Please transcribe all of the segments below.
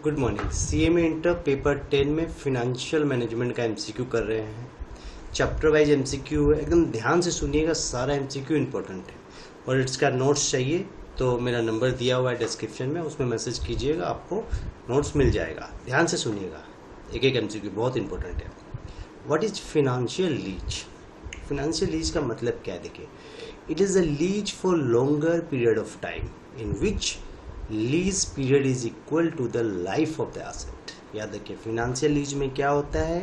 Good morning. CMA inter paper 10 में financial management का MCQ कर रहे हैं। चैप्टर वाइज एमसीक्यू है, एकदम ध्यान से सुनिएगा, सारा एमसीक्यू इंपॉर्टेंट है। और इसका नोट्स चाहिए तो मेरा नंबर दिया हुआ है डिस्क्रिप्शन में, उसमें मैसेज कीजिएगा, आपको नोट्स मिल जाएगा। ध्यान से सुनिएगा, एक एक एमसीक्यू बहुत इंपॉर्टेंट है। What is financial lease? Financial lease का मतलब क्या है? देखिए, it is a lease for longer period of time in which lease period is equal to the life of the asset. याद रखिए, फिनेंशियल लीज में क्या होता है,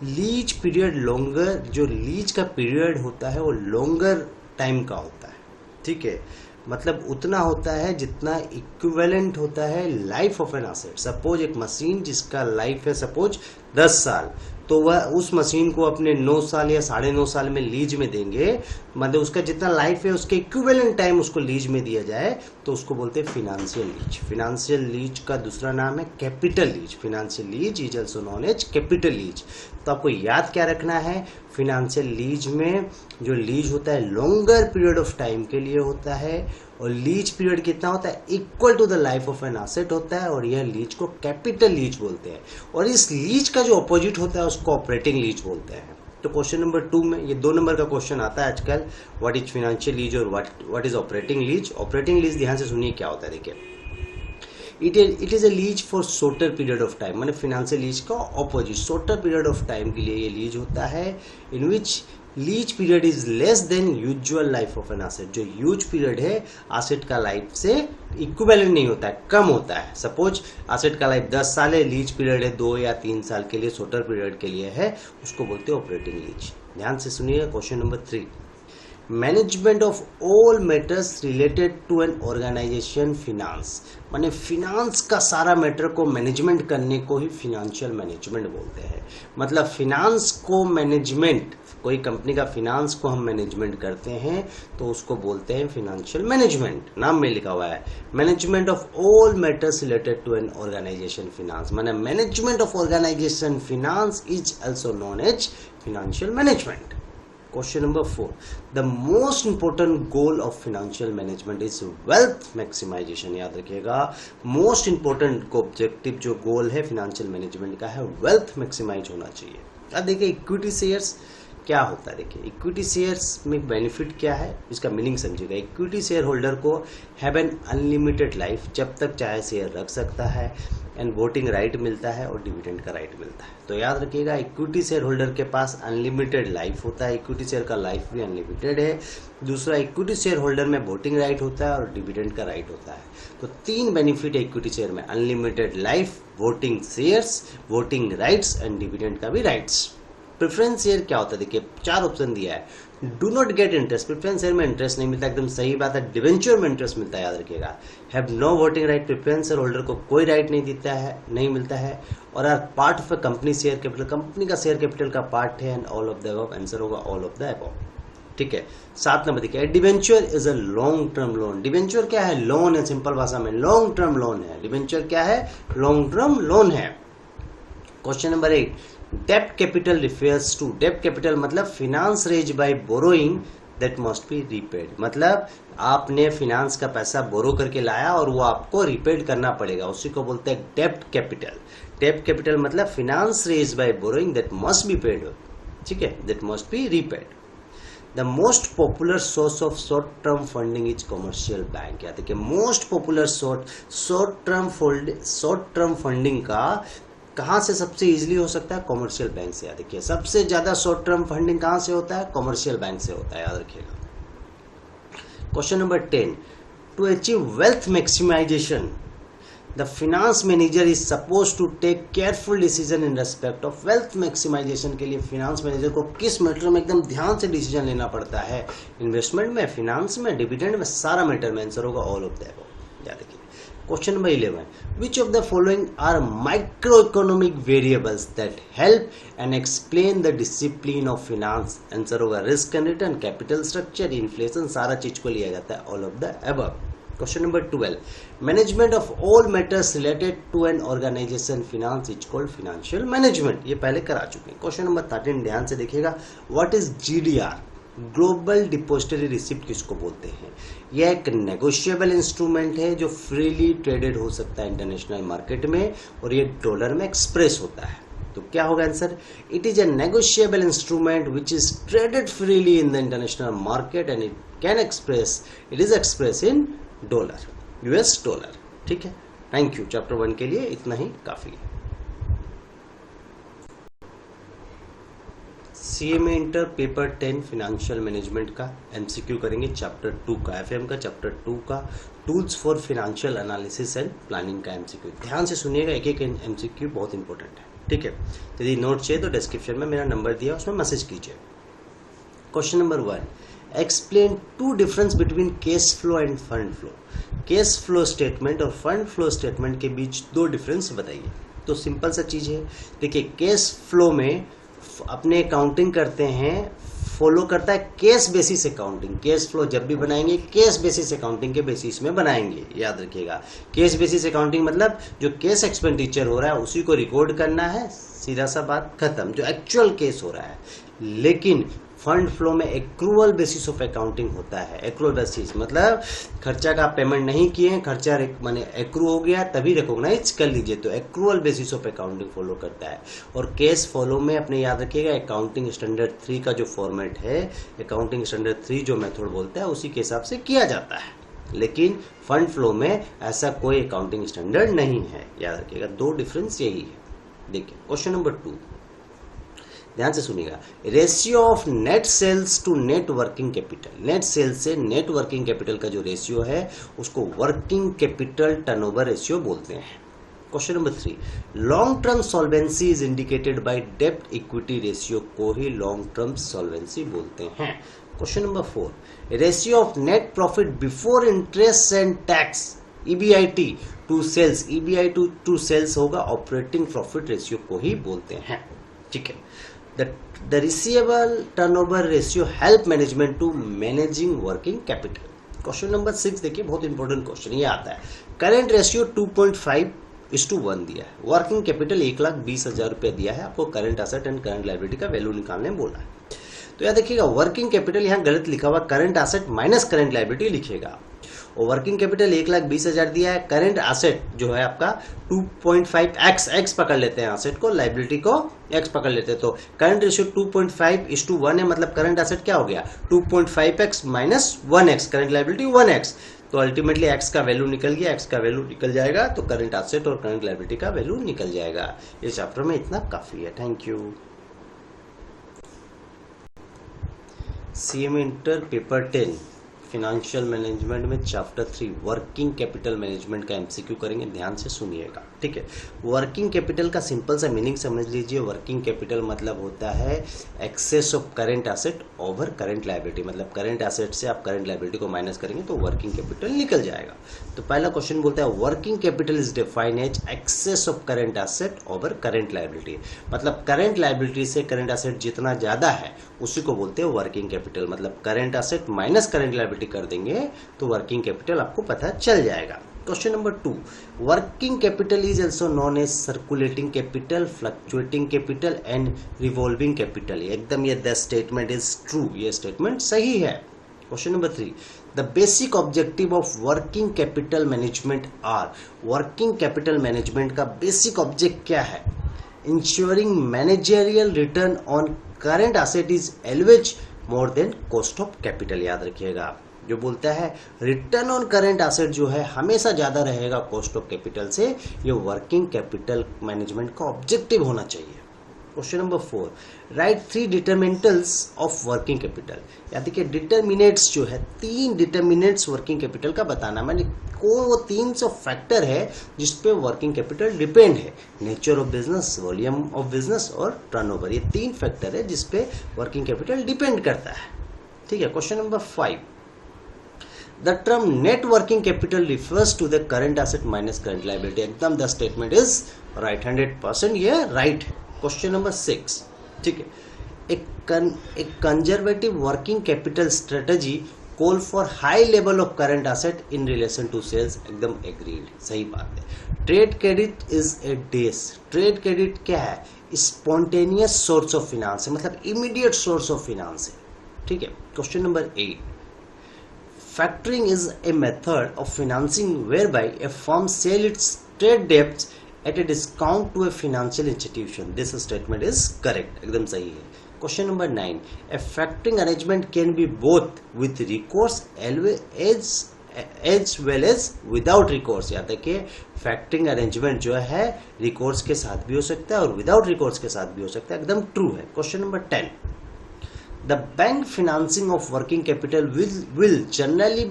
लीज पीरियड लॉन्गर, जो लीज का पीरियड होता है वो लॉन्गर टाइम का होता है। ठीक है, मतलब उतना होता है जितना इक्विवेलेंट होता है life of an asset. Suppose एक मशीन जिसका लाइफ है सपोज 10 साल, तो वह उस मशीन को अपने 9 साल या 9.5 साल में लीज में देंगे, मतलब उसका जितना लाइफ है उसके इक्विवेलेंट टाइम उसको लीज में दिया जाए, तो उसको बोलते हैं फिनेंशियल लीज। फिनेंशियल लीज का दूसरा नाम है capital lease. Financial lease is also known as capital lease. तो आपको याद क्या रखना है, फिनेंशियल लीज में जो लीज होता है लॉन्गर पीरियड ऑफ टाइम के लिए होता है, और लीज पीरियड कितना होता है, equal to the life of an asset होता है, और यह लीज को कैपिटल लीज बोलते हैं। और इस लीज का जो अपोजिट होता है उसको ऑपरेटिंग लीज बोलते हैं। तो क्वेश्चन नंबर 2 में ये 2 नंबर का क्वेश्चन आता है आजकल, व्हाट इज फिनेंशियल लीज और what is operating lease. Operating lease ध्यान से सुनिए क्या होता है। देखिए, it is a lease for shorter period of time, मैंने फिनेंशियल लीज का opposite, shorter period of time के लिए ये लीज होता है, in which lease period is less than usual life of an asset. जो यूज पीरियड है asset का लाइफ से इक्विवेलेंट नहीं होता है, कम होता है। सपोज एसेट का लाइफ 10 साल है, लीज पीरियड है 2 या 3 साल के लिए, शॉर्टर पीरियड के लिए है, उसको बोलते हैं ऑपरेटिंग लीज। ध्यान से सुनिएगा question number 3, management of all matters related to an organisation finance. माने फिनांस का सारा मैटर को मैनेजमेंट करने को ही फिनेंशियल मैनेजमेंट बोलते हैं। मतलब फिनांस को मैनेजमेंट, कोई कंपनी का फिनांस को हम मैनेजमेंट करते हैं तो उसको बोलते हैं फिनेंशियल मैनेजमेंट। नाम में लिखा हुआ है management of all matters related to an organisation finance. माने management of organization finance is also known as financial management. Question number 4, the most important goal of financial management is wealth maximization। याद रखिएगा, most important objective जो गोल है financial management का है, wealth maximise होना चाहिए। अब देखिए इक्विटी शेयर्स क्या होता है। देखिए इक्विटी शेयर्स में बेनिफिट क्या है, इसका मीनिंग समझिएगा। इक्विटी शेयर होल्डर को हैव एन अनलिमिटेड लाइफ, जब तक चाहे शेयर रख सकता है, एंड वोटिंग राइट मिलता है और डिविडेंड का राइट मिलता है। तो याद रखिएगा, इक्विटी शेयर होल्डर के पास अनलिमिटेड लाइफ होता है, इक्विटी शेयर का लाइफ भी अनलिमिटेड है। दूसरा, इक्विटी शेयर होल्डर में वोटिंग राइट होता है और डिविडेंड का राइट होता है। तो 3 बेनिफिट है इक्विटी शेयर में, unlimited life, voting shares, voting rights and dividend का भी राइट्स। प्रेफरेंस शेयर क्या होता है? देखिए 4 ऑप्शन दिया है। Do not gate interest, preference share में इंटरेस्ट नहीं मिलता, एकदम सही बात है। डिवेंचर में इंटरेस्ट मिलता है, याद रखिएगा। Have no voting right, preference share holder को कोई राइट नहीं देता है, नहीं मिलता है। और are part of a company share capital, company का शेयर कैपिटल का पार्ट है, and all of the above. Answer होगा ऑल ऑफ द अबव। ठीक है, 7 नंबर देखिए, debenture is a long term loan. Debenture क्या है? लोन है, सिंपल भाषा में लॉन्ग टर्म लोन है। डिवेंचर क्या है? लॉन्ग टर्म लोन है। क्वेश्चन नंबर 8, डेब्ट कैपिटल रिफर्स टू, डेब्ट कैपिटल मतलब finance raise by borrowing that must be repaid. मतलब आपने फिनांस का पैसा बोरो करके लाया और वो आपको रीपेड करना पड़ेगा, उसी को बोलते हैं डेब्ट कैपिटल। डेब्ट कैपिटल मतलब finance raise by borrowing that must be paid, ठीक है, that must be repaid. The most popular source of short term funding is commercial bank. याद देखिए, most popular short term funding का कहां से सबसे इजीली हो सकता है? कमर्शियल बैंक से। याद रखिए, सबसे ज्यादा शॉर्ट टर्म फंडिंग कहां से होता है? कमर्शियल बैंक से होता है, याद रखिएगा। Question number 10, to achieve wealth maximisation the finance manager is suppose to take careful decision in respect of wealth maximisation. के लिए फिनांस मैनेजर को किस मैटर में एकदम ध्यान से डिसीजन लेना पड़ता है? इन्वेस्टमेंट में, फिनांस में, डिविडेंड में, सारा मैटर में। आंसर होगा ऑल ऑफ द अबव। याद रखिए। Question number 11, which of the following are microeconomic variables that help and explain the discipline of finance? Answer होगा risk and return, capital structure, inflation, सारा चीज को लिया जाता है all of the above. Question number 12, management of all matters related to an organisation finance is called financial management. ये पहले करा चुके हैं। क्वेश्चन नंबर 13 ध्यान से देखिएगा, what is GDR? Global depository receipt किसको बोलते हैं? यह एक नेगोशिएबल इंस्ट्रूमेंट है जो फ्रीली ट्रेडेड हो सकता है इंटरनेशनल मार्केट में, और ये डॉलर में एक्सप्रेस होता है। तो क्या होगा answer? It is a negotiable instrument which is traded freely in the international market and it is express in dollar, US dollar. ठीक है, थैंक यू। चैप्टर 1 के लिए इतना ही काफी है। CMA inter paper 10 financial management का एमसीक्यू करेंगे chapter 2 का, एफएम का चैप्टर 2 का tools for financial analysis and planning का एमसीक्यू। ध्यान से सुनिएगा, एक एक एमसीक्यू बहुत इंपॉर्टेंट है। ठीक है, यदि नोट चाहिए तो डिस्क्रिप्शन में मेरा नंबर दिया, उसमें मैसेज कीजिए। Question number 1, explain to difference between cash flow and fund flow. Cash flow statement और फंड फ्लो स्टेटमेंट के बीच दो डिफरेंस बताइए। तो सिंपल सा चीज है, देखिए कैश फ्लो में अपने अकाउंटिंग करते हैं, फॉलो करता है cash basis accounting. Cash flow जब भी बनाएंगे कैश बेसिस अकाउंटिंग के बेसिस में बनाएंगे, याद रखिएगा। कैश बेसिस अकाउंटिंग मतलब जो कैश एक्सपेंडिचर हो रहा है उसी को रिकॉर्ड करना है, सीधा सा बात खत्म, जो एक्चुअल केस हो रहा है। लेकिन फंड फ्लो में एक्रूअल बेसिस ऑफ अकाउंटिंग होता है। एक्रूअल बेसिस मतलब खर्चा का पेमेंट नहीं किए, खर्चा माने एक्रू हो गया तभी रिकॉग्नाइज कर लीजिए, तो accrual basis of accounting follow करता है। और केस फॉलो में अपने याद रखिएगा अकाउंटिंग स्टैंडर्ड 3 का जो फॉर्मेट है, अकाउंटिंग स्टैंडर्ड 3 जो मेथड बोलता है उसी के हिसाब से किया जाता है। लेकिन फंड फ्लो में ऐसा कोई अकाउंटिंग स्टैंडर्ड नहीं है, याद रखिएगा। दो डिफरेंस यही है। देखिए क्वेश्चन नंबर 2, ध्यान से सुनिएगा। Ratio of net sales to net working capital. Net sales से नेट वर्किंग कैपिटल का जो रेशियो है उसको वर्किंग कैपिटल टर्नओवर रेशियो बोलते हैं। Question number 3, long term solvency is indicated by डेब्ट इक्विटी रेशियो को ही लॉन्ग टर्म सॉल्वेंसी बोलते हैं। Question number 4, ratio of net profit before interest and tax EBIT to sales. EBIT to sales होगा operating profit ratio को ही बोलते हैं। ठीक है, the receivable turnover ratio help management to managing working capital। Question number 6 देखिए, बहुत important question ये आता है। करंट रेशियो 2.5:1 दिया है। वर्किंग कैपिटल 1,20,000 रुपया दिया है आपको, current asset and current liability का वैल्यू निकालने बोला है। तो याद देखिएगा वर्किंग कैपिटल यहाँ गलत लिखा हुआ, current asset minus current liability लिखिएगा। और वर्किंग कैपिटल 1,20,000 दिया है, करंट एसेट जो है आपका 2.5x पकड़ लेते हैं एसेट को, लाइबिलिटी को x पकड़ लेते हैं। तो करंट रेशियो 2.5:1 है, मतलब करंट एसेट क्या हो गया 2.5x minus 1x, current liability 1x। तो अल्टीमेटली x का वैल्यू निकल गया, x का वैल्यू निकल जाएगा तो करंट एसेट और करंट लाइबिलिटी का वैल्यू निकल जाएगा। इस चैप्टर में इतना काफी है। Thank you. CMA inter paper 10 financial management में चैप्टर 3 वर्किंग कैपिटल मैनेजमेंट का एमसीक्यू करेंगे, ध्यान से सुनिएगा। ठीक है, वर्किंग कैपिटल का सिंपल सा मीनिंग समझ लीजिए। वर्किंग कैपिटल मतलब होता है excess of current asset over current liability, मतलब करंट एसेट से आप करंट लायबिलिटी को माइनस करेंगे तो वर्किंग कैपिटल निकल जाएगा। तो पहला क्वेश्चन बोलता है working capital is defined as excess of current asset over current liability, मतलब करंट लायबिलिटी से करंट एसेट जितना ज्यादा है उसी को बोलते हैं वर्किंग कैपिटल। मतलब current asset minus current liability कर देंगे तो वर्किंग कैपिटल आपको पता चल जाएगा। Question number 2, working capital is also known as circulating capital, fluctuating capital and revolving capital. एकदम ये द स्टेटमेंट इज ट्रू, ये स्टेटमेंट सही है। Question number 3, the basic objective of working capital management are. Working capital management का basic object क्या है? Ensuring managerial return on current asset is always more than cost of capital. याद रखिएगा, जो बोलता है रिटर्न ऑन करंट एसेट जो है हमेशा ज्यादा रहेगा कॉस्ट ऑफ कैपिटल से, ये वर्किंग कैपिटल मैनेजमेंट का ऑब्जेक्टिव होना चाहिए। Question number 4, right 3 determinants of working capital. याद देखिए डिटरमिनेंट्स जो है 3 डिटरमिनेंट्स वर्किंग कैपिटल का बताना, मैंने कौन वो 300 फैक्टर है जिसपे वर्किंग कैपिटल डिपेंड है। Nature of business, volume of business और टर्नओवर, ये 3 फैक्टर है जिसपे वर्किंग कैपिटल डिपेंड करता है। ठीक है, question number 5, the term net working capital refers to the current asset minus current liability। एकदम द स्टेटमेंट इज राइट, 100% ये राइट। क्वेश्चन नंबर 6, ठीक है, एक conservative working capital strategy call for high level of current asset in relation to sales. एकदम agreed, सही बात है। Trade credit is a डेस। ट्रेड क्रेडिट क्या है? स्पॉन्टेनियस सोर्स ऑफ फिनांस है, मतलब इमीडिएट सोर्स ऑफ फिनांस है। ठीक है, question number 8, factoring is a method of financing whereby a firm sells its trade debts at a discount to a financial institution. This statement is correct, एकदम सही है. Question number 9, a factoring arrangement can be both with recourse as well as without recourse. याद रखिए, factoring arrangement जो है recourse के साथ भी हो सकता है और विदाउट रिकोर्स के साथ भी हो सकता है, एकदम ट्रू है. Question number 10, the bank financing of working capital will generally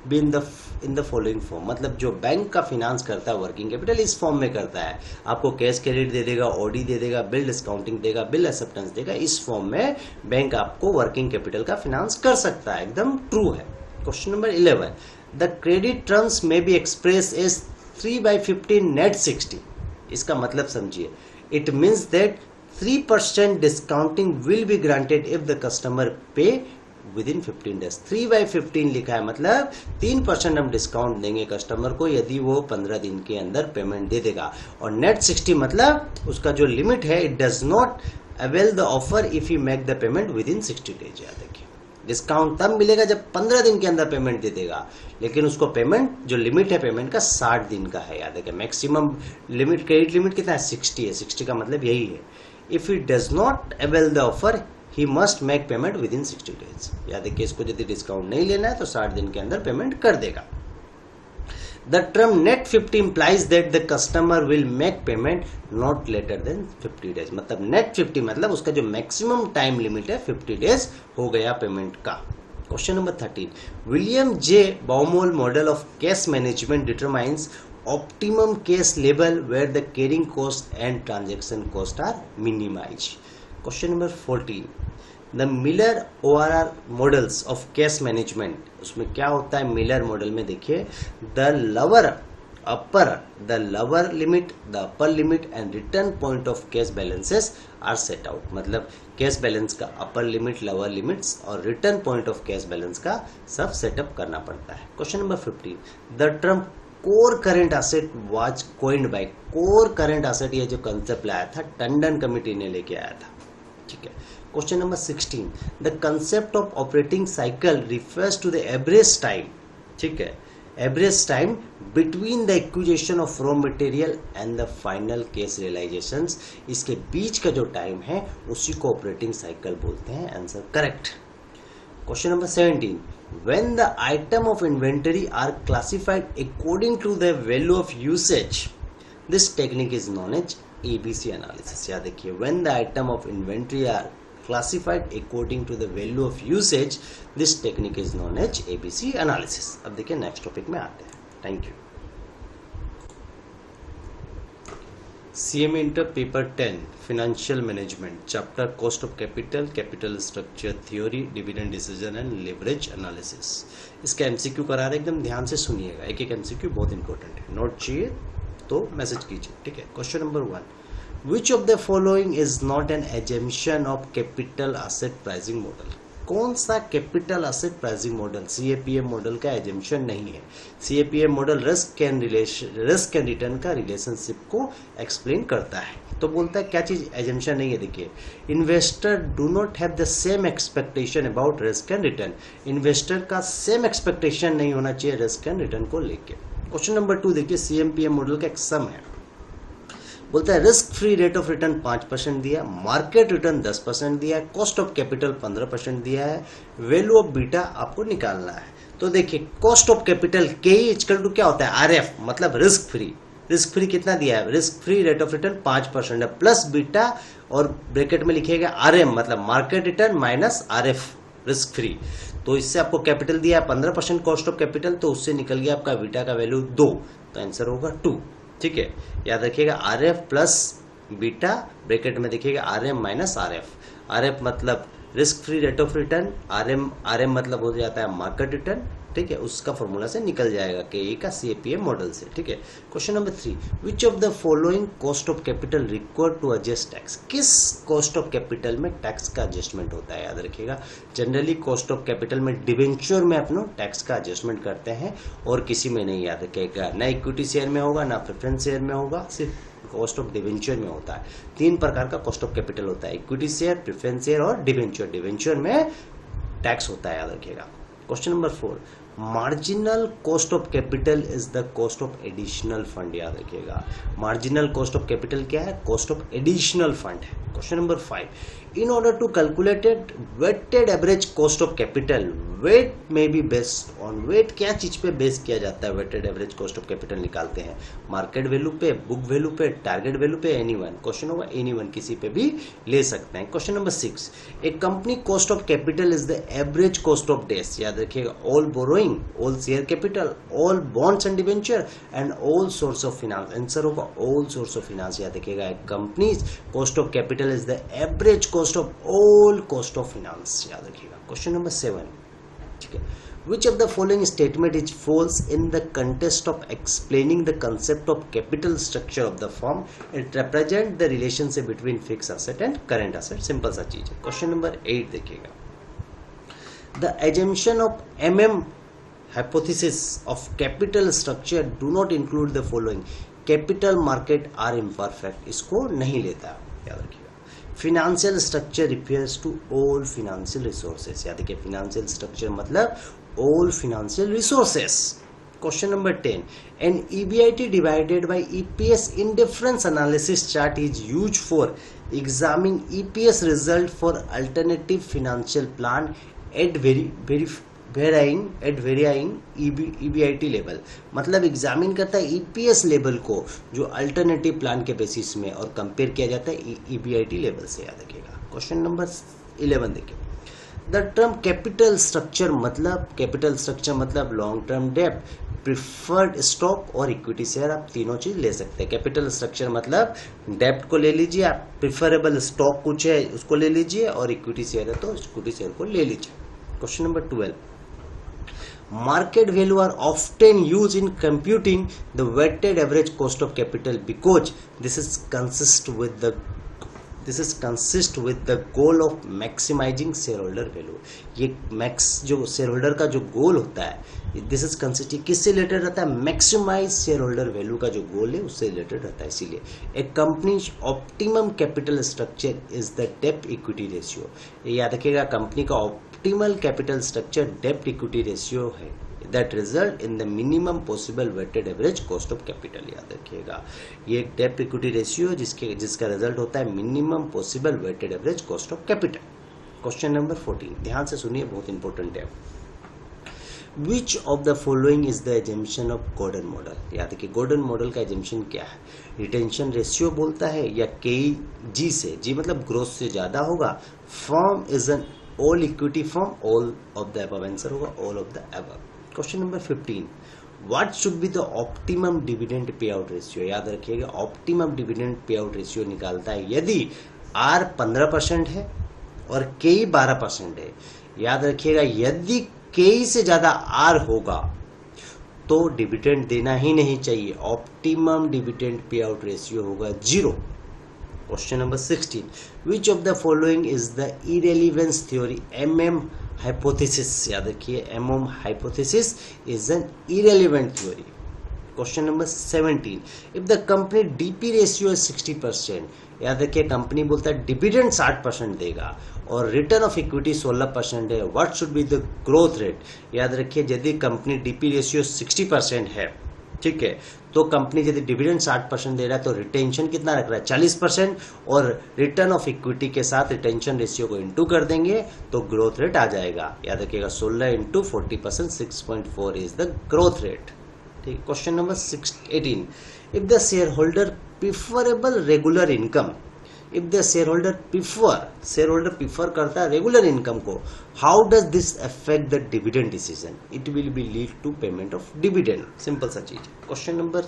be in the following form. मतलब जो बैंक का फिनांस करता है वर्किंग कैपिटल इस फॉर्म में करता है. आपको कैश क्रेडिट दे देगा, ओडी दे देगा, बिल डिस्काउंटिंग देगा, बिल एक्सेप्टेंस देगा. इस फॉर्म में बैंक आपको वर्किंग कैपिटल का फिनांस कर सकता है, एकदम ट्रू है. Question number 11, the credit terms में बी एक्सप्रेस एज 3/15 नेट 60. इसका मतलब समझिए, it means that 3% discounting will be granted if the customer pay within 15 days. 3/15 लिखा है, मतलब 3% हम डिस्काउंट देंगे कस्टमर को यदि वो 15 दिन के अंदर पेमेंट दे देगा. और नेट 60 मतलब उसका जो लिमिट है, it does not avail the offer if you make the payment with in 60 days. याद रखिए, डिस्काउंट तब मिलेगा जब 15 दिन के अंदर पेमेंट दे देगा, लेकिन उसको पेमेंट जो लिमिट है पेमेंट का 60 दिन का है. याद रखिए, मैक्सिमम लिमिट, क्रेडिट लिमिट कितना है, 60 है. 60 का मतलब यही है, if he does not avail the offer he must make payment within 60 days. याद रखिए, इसको यदि डिस्काउंट नहीं लेना है तो 60 दिन के अंदर पेमेंट कर देगा. The term net 50 implies that the customer will make payment not later than 50 days. मतलब net 50 मतलब उसका जो मैक्सिमम टाइम लिमिट है 50 डेज हो गया पेमेंट का. Question number 13, William J Baumol model of cash management determines optimum case level where the carrying cost and transaction cost are minimized. Question number 14, the Miller ORR models of cash management. उसमें क्या होता है Miller model में, देखिए, the lower limit, the upper limit and return point of cash balances are set out. मतलब cash balance का upper limit, lower limits और return point of cash balance का सब सेटअप करना पड़ता है. Question number 15, the term core current asset was coined bye. Core current asset ये जो कंसेप्ट लाया था टंडन कमेटी ने लेके आया था. ठीक है. Question number 16, the concept of operating cycle refers to the average time. ठीक है, average time between the acquisition of raw material and the final cash realisations. इसके बीच का जो टाइम है उसी को ऑपरेटिंग साइकिल बोलते हैं. Answer correct. Question number 17, when the item of inventory are classified according to the value of usage, this technique is known as ABC analysis. याद रखिए, when the item of inventory are classified according to the value of usage, this technique is known as ABC analysis. अब देखिए next topic में आते हैं. Thank you. CMA inter paper 10 financial management, chapter cost of capital, capital structure theory, dividend decision and leverage analysis. इसका MCQ करा रहे, एकदम ध्यान से सुनिएगा, एक एक एमसीक्यू बहुत इंपॉर्टेंट है. नोट चाहिए तो मैसेज कीजिए. ठीक है. Question number 1, which of the following is not an assumption of capital asset pricing model. कौन सा capital asset pricing model CAPM model का एजम्पशन नहीं है. CAPM model risk and return का रिलेशनशिप को एक्सप्लेन करता है. तो बोलता है क्या चीज एजम्पशन नहीं है. देखिए, investor do not have the same expectation about risk and return. Investor का सेम एक्सपेक्टेशन नहीं होना चाहिए रिस्क एंड रिटर्न को लेके. क्वेश्चन नंबर 2 देखिए, CMPM मॉडल का एक सम है. बोलता है risk free rate of return 5% दिया, मार्केट रिटर्न 10% दिया है, कॉस्ट ऑफ कैपिटल 15% दिया है, वैल्यू ऑफ बीटा आपको निकालना है. तो देखिए, कॉस्ट ऑफ कैपिटल के इक्वल टू क्या होता है, RF मतलब रिस्क फ्री. रिस्क फ्री कितना दिया है, risk free rate of return 5% है, प्लस बीटा और ब्रैकेट में लिखिएगा RM मतलब market return minus RF risk free. तो इससे आपको कैपिटल दिया है 15% कॉस्ट ऑफ कैपिटल, तो उससे निकल गया आपका बीटा का वैल्यू 2, तो आंसर होगा 2. ठीक है. याद रखिएगा, RF प्लस बीटा ब्रैकेट में देखिएगा RM माइनस RF. RF मतलब risk free rate of return, RM मतलब हो जाता है मार्केट रिटर्न. ठीक है, उसका फॉर्मूला से निकल जाएगा के का CAPM मॉडल से. ठीक है. Question number 3, which of the following cost of capital required to adjust tax. किस कॉस्ट ऑफ कैपिटल में टैक्स का एडजस्टमेंट होता है. याद रखिएगा, जनरली कॉस्ट ऑफ कैपिटल में डिवेंचर में अपना टैक्स का एडजस्टमेंट करते हैं और किसी में नहीं. याद रखिएगा, ना इक्विटी शेयर में होगा, ना प्रेफरेंस शेयर में होगा, सिर्फ कॉस्ट ऑफ डिवेंचर में होता है. 3 प्रकार का कॉस्ट ऑफ कैपिटल होता है, इक्विटी शेयर, प्रेफरेंस शेयर और डिवेंचर. डिवेंचर में टैक्स होता है, याद रखिएगा। Question number 4, marginal cost of capital is the cost of additional fund, याद रखिएगा। मार्जिनल कॉस्ट ऑफ कैपिटल क्या है? कॉस्ट ऑफ एडिशनल फंड है। Question number 5, in order to calculate weighted average cost of capital, weight may be based on, weight क्या चीज पे base किया जाता है? weighted average cost of capital निकालते हैं मार्केट वैल्यू पे, बुक वैल्यू पे, टारगेट वैल्यू पे, एनीवन। क्वेश्चन होगा एनीवन, किसी पे भी ले सकते हैं। Question number 6, a company cost of capital is the average cost of debts, याद रखिएगा। All borrowing, all share capital, all bonds and debenture and all source of finance. Answer होगा ऑल सोर्स ऑफ फाइनेंस, याद रखिएगा। Company's cost of capital is the average cost of all cost of finance, याद रखिएगा। Question number 7, ठीक है, which of the following statement is false in the context of explaining the concept of capital structure of the firm? It represent the relationship between fixed asset and current asset, simple सा चीज है। Question number 8 देखिएगा, the assumption of MM hypothesis of capital structure do not include the following, capital market are imperfect, इसको नहीं लेता, याद रखिएगा। Financial structure refers to all financial resources, याद रखिए। फिनेंशियल स्ट्रक्चर मतलब all financial resources. Question number 10, an EBIT divided by EPS indifference analysis chart is used for examining EPS result for alternative financial plan at varying EBIT level, मतलब examine करता है EPS level को जो alternative plan के basis में, और compare किया जाता है ईबीआईटी लेवल से, याद रखिएगा। क्वेश्चन नंबर 11 देखिए, द टर्म कैपिटल स्ट्रक्चर मतलब लॉन्ग टर्म डेब्ट, प्रिफर्ड स्टॉक और इक्विटी शेयर, आप तीनों चीज ले सकते हैं। कैपिटल स्ट्रक्चर मतलब डेब्ट को ले लीजिए आप, प्रिफरेबल स्टॉक कुछ है उसको ले लीजिए, और इक्विटी शेयर है तो इक्विटी शेयर को ले लीजिए। Question number 12, market value are often used in computing the weighted average cost of capital because this is consist with the goal of maximizing shareholder value। ये मैक्स जो shareholder का जो गोल होता है, दिस इज कंसिस्ट किससे related रहता है? Maximise shareholder value का जो गोल है उससे रिलेटेड रहता है। इसीलिए a company optimum capital structure is the डेब्ट इक्विटी रेशियो, याद रखिएगा। कंपनी का ऑप्टिमल कैपिटल स्ट्रक्चर डेब्ट इक्विटी रेशियो है, that result in the minimum possible weighted average cost of capital, याद रखिएगा। ये डेब्ट इक्विटी रेशियो जिसका रिजल्ट होता है minimum possible weighted average cost of capital. Question number 14, ध्यान से सुनिए, बहुत इंपॉर्टेंट है। Which of the following is the assumption of Gordon model, याद रखिए। गॉर्डन मॉडल का एजम्पशन क्या है? रिटेंशन रेशियो बोलता है, या KG से, जी मतलब ग्रोथ से ज्यादा होगा। Firm is an all equity firm, all of the above, answer होगा all of the above. Question number 15, what should be the optimum dividend pay out ratio, याद रखिएगा। Optimum dividend pay out ratio निकालता है यदि R 15% है और KE 12% है, याद रखिएगा। यदि KE से ज्यादा R होगा तो डिविडेंड देना ही नहीं चाहिए, optimum dividend pay out ratio होगा 0। Question number 16, which of the following is the irrelevance theory, MM hypothesis, याद रखिए। MM hypothesis is an irrelevant theory. Question number 17, if the company DP ratio is 60%, याद रखिए। Company बोलता है dividend 60% देगा और return of equity 16% है, what should be the growth rate, याद रखिए। यदि कंपनी DP रेशियो 60% है, ठीक है, तो कंपनी यदि डिविडेंड 60% दे रहा है तो रिटेंशन कितना रख रहा है? 40%, और रिटर्न ऑफ इक्विटी के साथ रिटेंशन रेशियो को इंटू कर देंगे तो ग्रोथ रेट आ जाएगा, याद रखिएगा। 16 into 40%, 6.4 is the growth rate, ठीक। Question number 18, if the shareholder preferable regular income, if the shareholder prefer करता है रेगुलर इनकम को, how does this affect the dividend decision, it will be lead to payment of dividend, simple सा चीज। Question number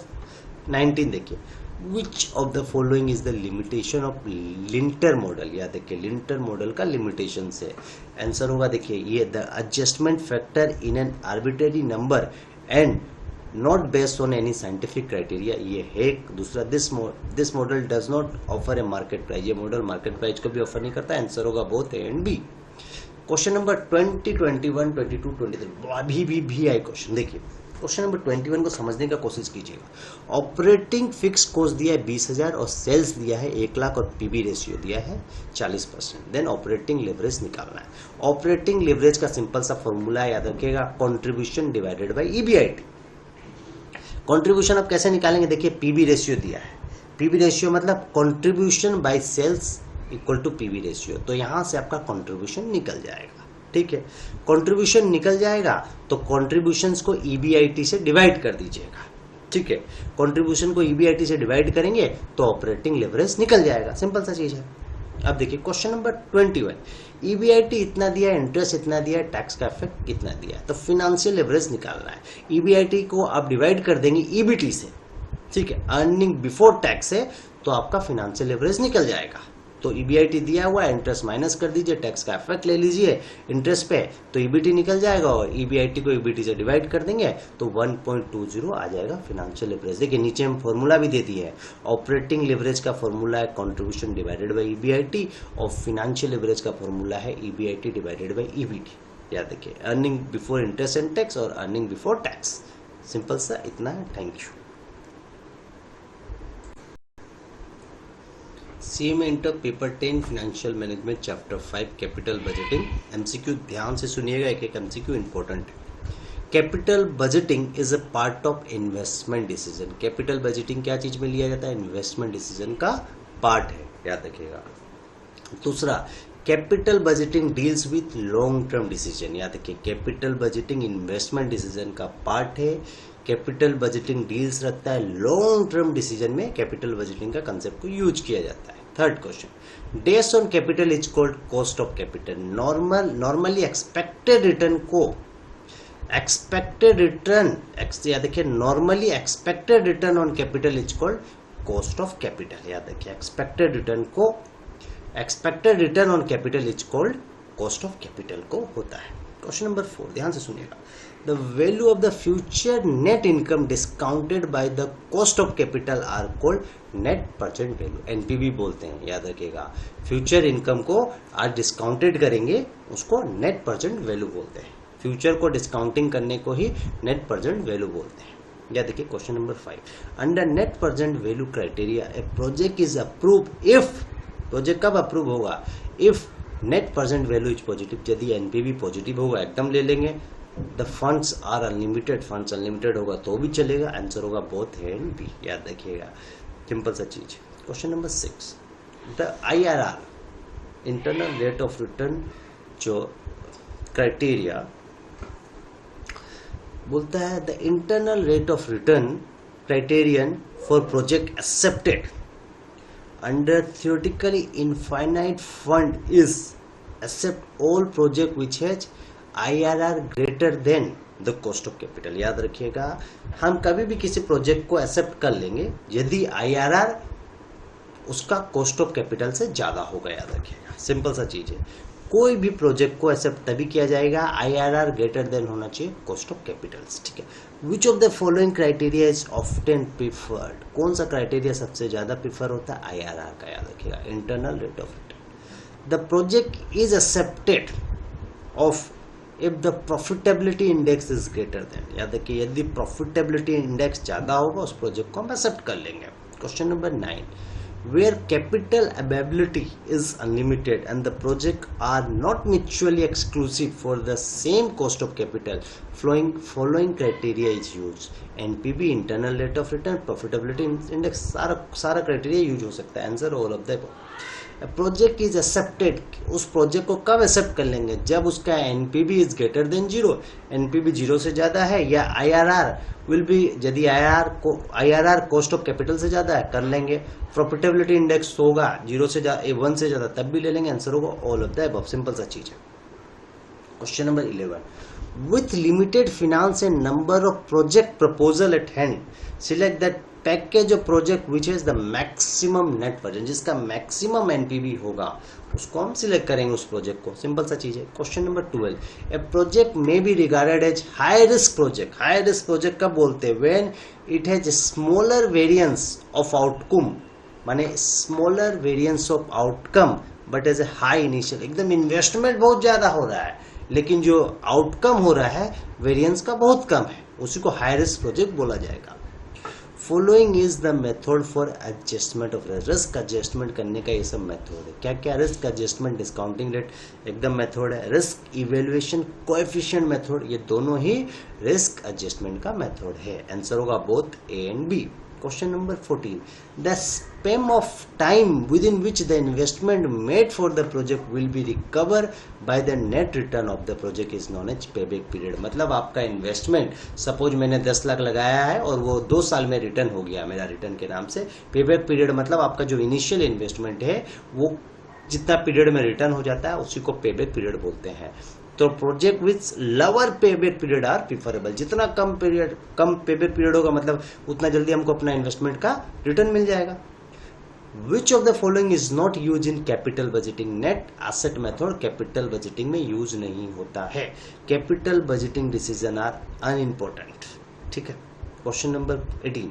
19 देखिए, which of the following is the limitation of Lintner model, याद देखिए। Lintner model का limitation से answer होगा, देखिए, ये the adjustment factor in an arbitrary number and not based on any scientific criteria, ये है। दूसरा, this model does not offer A market price, ये मॉडल मार्केट प्राइस को भी ऑफर नहीं करता, आंसर होगा both A and B। Question number 20, 21, 22, 23 अभी भी आई क्वेश्चन देखिए। क्वेश्चन नंबर 21 को समझने का कोशिश कीजिएगा। ऑपरेटिंग फिक्स कॉस्ट दिया है 20,000 और सेल्स दिया है 1,00,000 और पीबी रेशियो दिया है 40%। देन ऑपरेटिंग लेवरेज निकालना है। ऑपरेटिंग लेवरेज का सिंपल सा फॉर्मूला याद रखिएगा, contribution divided by EBIT. Contribution आप कैसे निकालेंगे, देखिए पीबी रेशियो दिया है, पीबी रेशियो मतलब contribution by sales equal to PV ratio, तो यहां से आपका कंट्रीब्यूशन निकल जाएगा। ठीक है, कंट्रीब्यूशन निकल जाएगा तो कंट्रीब्यूशंस को ईबीआईटी से डिवाइड कर दीजिएगा। ठीक है, कंट्रीब्यूशन को ईबीआईटी से डिवाइड करेंगे तो ऑपरेटिंग लेवरेज निकल जाएगा, सिंपल सा चीज है। अब देखिए क्वेश्चन नंबर 21, ईबीआईटी इतना दिया, इंटरेस्ट इतना दिया, टैक्स का इफेक्ट कितना दिया, तो फाइनेंशियल लेवरेज निकालना है। ईबीआईटी को आप डिवाइड कर देंगे ईबीटी से, ठीक है, अर्निंग बिफोर टैक्स है, तो आपका फाइनेंशियल लेवरेज निकल जाएगा। तो ईबीआईटी दिया हुआ है, इंटरेस्ट माइनस कर दीजिए, टैक्स का इफेक्ट ले लीजिए इंटरेस्ट पे, तो ईबीटी निकल जाएगा और ईबीआईटी को ईबीटी से डिवाइड कर देंगे तो 1.20 आ जाएगा फाइनेंशियल लेवरेज। देखिए नीचे हम फॉर्मूला भी दे दिए है, ऑपरेटिंग लेवरेज का फॉर्मूला है कंट्रीब्यूशन डिवाइडेड बाय ईबीआईटी और फाइनेंशियल लेवरेज का फॉर्मूला है ईबीआईटी डिवाइडेड बाय ईबीटी। याद रखिए, earning before interest and tax और अर्निंग बिफोर टैक्स, सिंपल सा इतना है। Thank you. CMA inter paper 10 financial management chapter 5 capital budgeting. MCQ ध्यान से सुनिएगा, एक एक एमसीक्यू इंपॉर्टेंट है। Capital budgeting is a part of investment decision. Capital budgeting क्या चीज में लिया जाता है, इन्वेस्टमेंट डिसीजन का पार्ट है, याद रखिएगा। दूसरा, capital budgeting deals with long term decision. याद रखिए, कैपिटल बजटिंग इन्वेस्टमेंट डिसीजन का पार्ट है। कैपिटल बजटिंग डील्स रखता है लॉन्ग टर्म डिसीजन में, कैपिटल बजटिंग का कंसेप्ट को यूज किया जाता है। थर्ड क्वेश्चन, डेस on capital is called cost of capital. Normally expected return को, एक्सपेक्टेड रिटर्न, याद रखिए, normally expected return on capital is called cost of capital. याद रखिए, एक्सपेक्टेड रिटर्न को, expected return on capital is called cost of capital को होता है। Question number 4 ध्यान से सुनिएगा, the value of the future net income discounted by the cost of capital R called net present value, NPV बोलते हैं। याद रखिएगा, फ्यूचर इनकम को आज डिस्काउंटेड करेंगे उसको नेट प्रेजेंट वैल्यू बोलते हैं। फ्यूचर को डिस्काउंटिंग करने को ही नेट प्रेजेंट वैल्यू बोलते हैं। या देखिए question number 5, under net present value criteria a project is approve if, project कब अप्रूव होगा, if net present value is positive, यदि एनपीवी पॉजिटिव होगा एकदम ले लेंगे। The funds are unlimited, funds unlimited होगा तो भी चलेगा, आंसर होगा बोथ ए एंड बी। याद रखिएगा, सिंपल सा चीज। Question number 6, the IRR internal rate of return जो क्राइटेरिया बोलता है, the internal rate of return criterion for project accepted under theoretically infinite fund is accept all project which has IRR greater than the cost of capital। याद रखिएगा, हम कभी भी किसी project को एक्सेप्ट कर लेंगे यदि IRR उसका कॉस्ट ऑफ कैपिटल से ज्यादा होगा। याद रखिएगा, सिंपल सा चीज है, कोई भी प्रोजेक्ट को एक्सेप्ट तभी किया जाएगा IRR ग्रेटर देन होना चाहिए कॉस्ट ऑफ कैपिटल्स। ठीक है, which of the following criteria is often preferred, कौन सा क्राइटेरिया सबसे ज्यादा प्रिफर होता है, IRR का। याद रखिएगा, internal rate of return. The project is accepted of if the profitability index is greater than. याद रखिए, यदि प्रॉफिटेबिलिटी इंडेक्स ज्यादा होगा उस प्रोजेक्ट को हम एक्सेप्ट कर लेंगे। Question number 9, where capital availability is unlimited and the project are not mutually exclusive for the same cost of capital, following criteria is used। NPV, internal rate of return, profitability index, सारा criteria use हो सकता है, answer all of the above. Project is accepted, उस project को कब accept कर लेंगे, जब उसका NPV is greater than 0, NPV 0 से ज्यादा है, या आईआरआर विल बी, यदि आईआरआर कॉस्ट ऑफ कैपिटल से ज्यादा है कर लेंगे। प्रॉफिटेबिलिटी इंडेक्स होगा 0 से 1 से ज्यादा तब भी ले लेंगे, आंसर होगा all of the above, simple सा चीज है। Question number 11, with limited finance and number of project proposal at hand, select that package of project which has the maximum net present, जिसका मैक्सिमम एनपीवी होगा उसको हम select करेंगे उस project को, सिंपल सा चीज है। Question number 12, a project may be regarded as high risk project. High risk project कब बोलते हैं, when it has smaller variance of outcome, माने smaller variance of outcome but as a high initial, एकदम investment बहुत ज्यादा हो रहा है लेकिन जो आउटकम हो रहा है वेरिएंस का बहुत कम है, उसी को हाई रिस्क प्रोजेक्ट बोला जाएगा। Following is the method for adjustment of risk adjustment करने का ये सब मेथड है। क्या क्या? रिस्क एडजस्टमेंट, डिस्काउंटिंग रेट एकदम मेथड है, रिस्क इवेल्युएशन कोएफिशिएंट मेथड, ये दोनों ही रिस्क एडजस्टमेंट का मेथड है। आंसर होगा both A and B. Question number 14, the span of time within which the investment made for the project will be recover by the net return of the project is known as payback period. मतलब आपका investment, suppose मैंने 10 लाख लगाया है और वो 2 साल में return हो गया मेरा रिटर्न के नाम से। पेबैक पीरियड मतलब आपका जो इनिशियल इन्वेस्टमेंट है वो जितना पीरियड में रिटर्न हो जाता है उसी को पेबैक पीरियड बोलते हैं। तो project with lower payback period are preferable. जितना कम पेबैक पीरियड होगा मतलब उतना जल्दी हमको अपना इन्वेस्टमेंट का रिटर्न मिल जाएगा। Which of the following is not use in capital budgeting? Net asset method capital budgeting में यूज नहीं होता है। Capital budgeting decision are unimportant. ठीक है। Question number 18,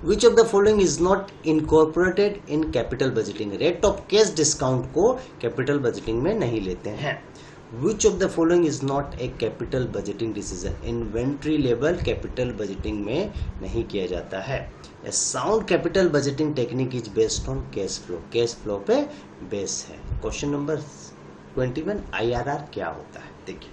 which of the following is not incorporated in capital budgeting? Rate of cash discount को capital budgeting में नहीं लेते हैं। Which of the following is not a capital budgeting decision? Inventory level capital budgeting में नहीं किया जाता है। A sound capital budgeting technique is based on cash flow, cash flow पे बेस है। क्वेश्चन नंबर 21, IRR क्या होता है? देखिए,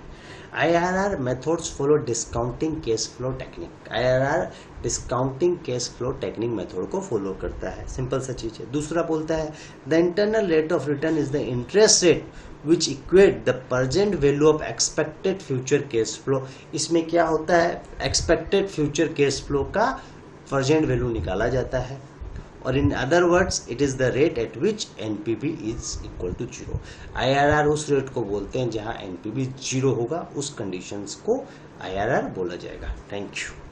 IRR methods follow discounting cash flow technique. IRR discounting cash flow technique method को फॉलो करता है। सिंपल सा चीज है। दूसरा बोलता है the internal rate of return is the interest rate which equate the present value of expected future cash flow. इसमें क्या होता है? एक्सपेक्टेड फ्यूचर कैश फ्लो का प्रेजेंट वैल्यू निकाला जाता है, और in other words it is the rate at which NPV is equal to 0। IRR उस रेट को बोलते हैं जहां NPV 0 होगा, उस कंडीशंस को IRR बोला जाएगा। Thank you.